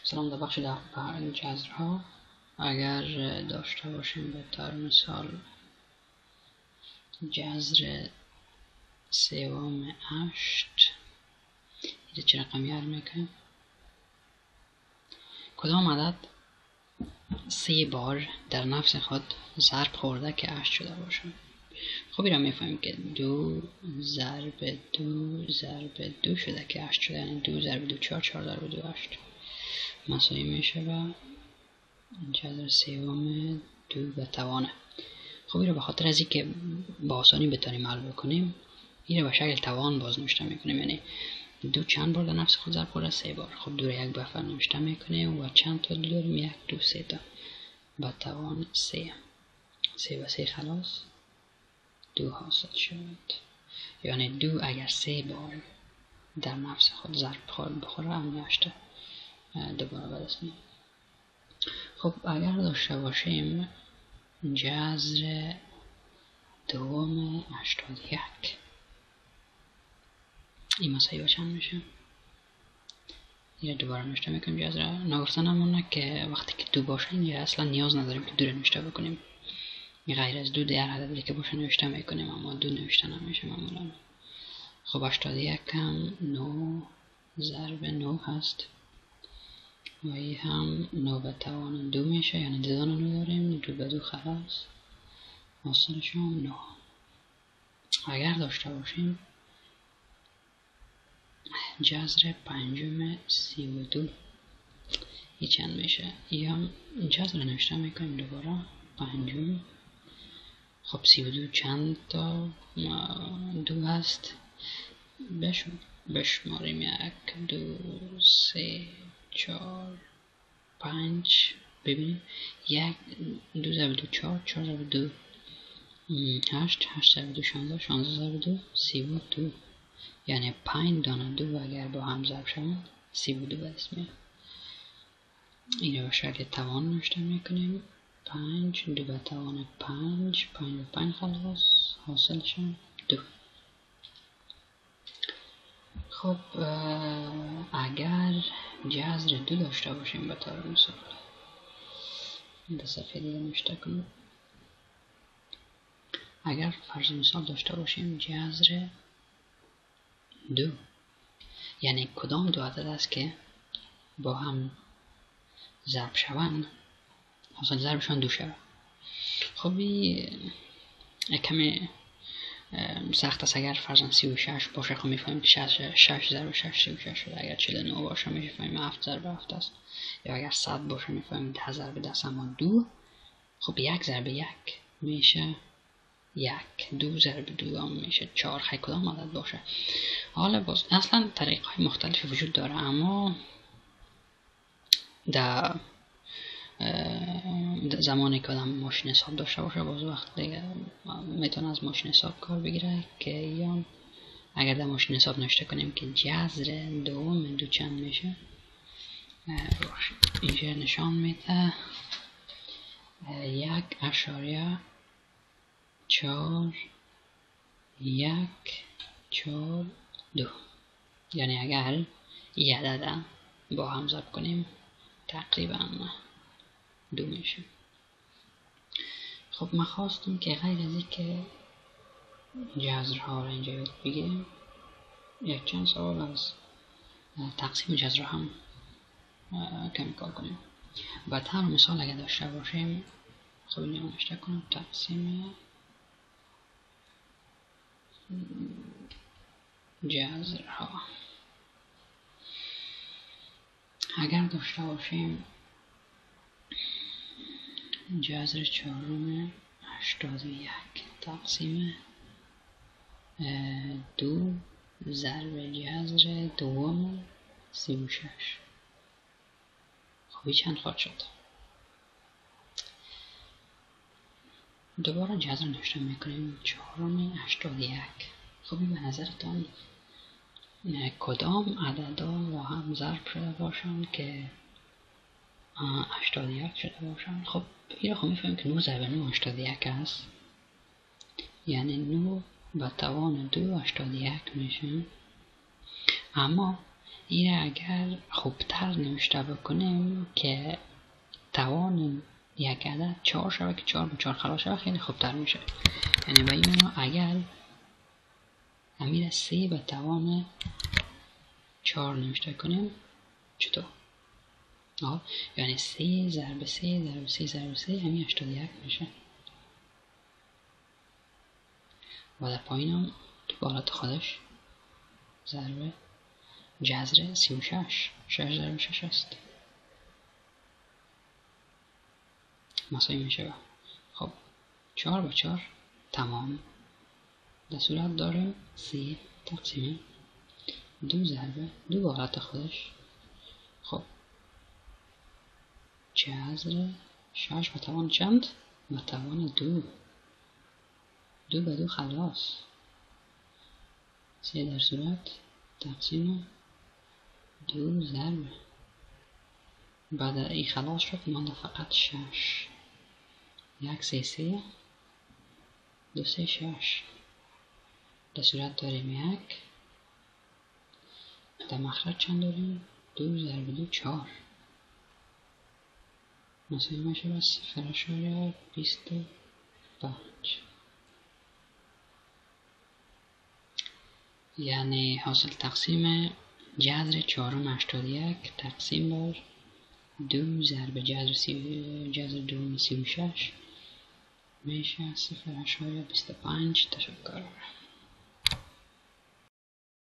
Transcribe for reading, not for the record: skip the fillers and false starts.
سلام، در بخش در جذرها اگر داشته باشیم به طور مثال جذر سوم 8 اینجا چه رقمی حل میکنیم؟ کدام عدد 3 بار در نفس خود ضرب خورده که 8 شده باشه؟ خب این را میفهمیم که 2 ضرب 2 ضرب 2 شده که 8 شده، یعنی 2 ضرب 2 4 4 ضرب 2 8 مساوی میشه و جذر سوم 2 به توانه. خب این رو به خاطر از اینکه با آسانی بتونیم حل بکنیم این رو به شکل توان بازنوشته میکنیم، یعنی 2 چند بار در نفس خود ضرب خورده؟ 3 بار. خب 2 رو یک بفر نوشته میکنیم و چند تا 2 داریم؟ 1 2 3 تا به توان 3 و 3 خلاص 2 حاصل شد. یعنی 2 اگر 3 بار در نفس خود ضرب بخوره هم 8 دوباره برسیم. خب اگر داشته باشیم جذر دوم 81 این مساوی با چند میشه؟ این رو دوباره نوشته میکنیم. جذر نگفته نمونه که وقتی که 2 باشه اینجا اصلا نیاز نداریم که 2 رو نوشته بکنیم، غیر از 2 در عددی که باشه نوشته میکنیم، اما 2 نوشته نمیشه معمولا. خب 81 هم 9 ضرب 9 هست و این هم 9 به توان 2 میشه، یعنی 2 دانه 9 داریم، 2 به 2 خلاص حاصلش هم 9. اگر داشته باشیم جذر پنجم 32 این چند میشه؟ این هم جذر نوشته میکنیم دوباره پنجم. خب 32 چند تا 2 هست؟ بشماریم 1 2 3 4 5. ببینیم 1 2 ضرب 2 4 4 ضرب 2 8 8 ضرب 2 16 16 ضرب 2 32، یعنی 5 دانه 2 اگر با هم ضرب شوند 32 به دست میاد. این رو به شکل توان نوشته میکنیم 5 2 به توان 5 5 به 5 خلاص حاصلش 2. خب اگر جذر 2 داشته باشیم به طور مثال به صفحه دیگه نوشته کنیم، اگر فرض مثال داشته باشیم جذر 2 یعنی کدام دو عدد است که با هم ضرب شوند حاصل ضربشان 2 شود. خب این کمی سخت است. اگر فرضاً 36 باشه خب میفهمیم که 6 ضرب 6 36 شده. اگر 49 باشه میفهمیم 7 ضرب 7 است، یا اگر 100 باشه میفهمیم 10 ضرب 10 اما 2. خب 1 ضرب 1 میشه 1 2 ضرب 2 هم میشه 4. خیلی کدام عدد باشه؟ حالا باز اصلا طریق های مختلفی وجود داره، اما در زمانی که آدم ماشین حساب داشته باشه باز وقت دیگه میتونه از ماشین حساب کار بگیره که یا اگر در ماشین حساب نوشته کنیم که جذر دوم 2 چند میشه، اینجا نشان میده 1.412، یعنی اگر این عدد با هم ضرب کنیم تقریبا 2 میشه. خب ما خواستیم که غیر از این که جذرها را اینجا یاد بگیریم یک چند سوال از تقسیم جذر هم کمی کار کنیم. و طور مثال اگر داشته باشیم خب اینجا نوشته کنم تقسیم جذرها. اگر داشته باشیم جذر چهارم 81 تقسیم 2 ضرب جذر دوم 36، خب چند خواهد شد؟ دوباره جذر نوشته میکنیم چهارم 81. خب به نظرتان کدام عددا با هم ضرب شده باشند که 81 شده باشند؟ خب این رو خب میفهمیم که 9 ضرب 9 81 است، یعنی 9 به توان 2 81 میشه. اما این اگر خوبتر نوشته بکنیم که توان یک عدد 4 شوه که 4 به 4 خلاص شوه خیلی خوبتر میشه. یعنی به این معنا اگر امیر 3 به توان 4 نوشته کنیم چطور؟ یعنی 3 ضرب 3 ضرب 3 ضرب 3 همین 81 میشه. و در پایین هم تو بالات خودش ضرب جذر 36 6 ضرب 6 است مساوی میشه. خب 4 به 4 تمام. در صورت داریم 3 تقسیم 2 ضرب 2 بالات خودش. خب جذر 6 به توان چند؟ به توان 2. 2 به 2 خلاص. 3 در صورت تقسیم 2 ضرب بعد این خلاص شد مانده فقط 6. 1 3 3 2 3 6. در صورت داریم 1. در مخرج چند داریم؟ 2 ضرب 2 4 مساوی میشه با 0.25. یعنی حاصل تقسیم جذر 481 تقسیم بر 2 ضرب جذر 2 36 میشه 0.25. تشکر.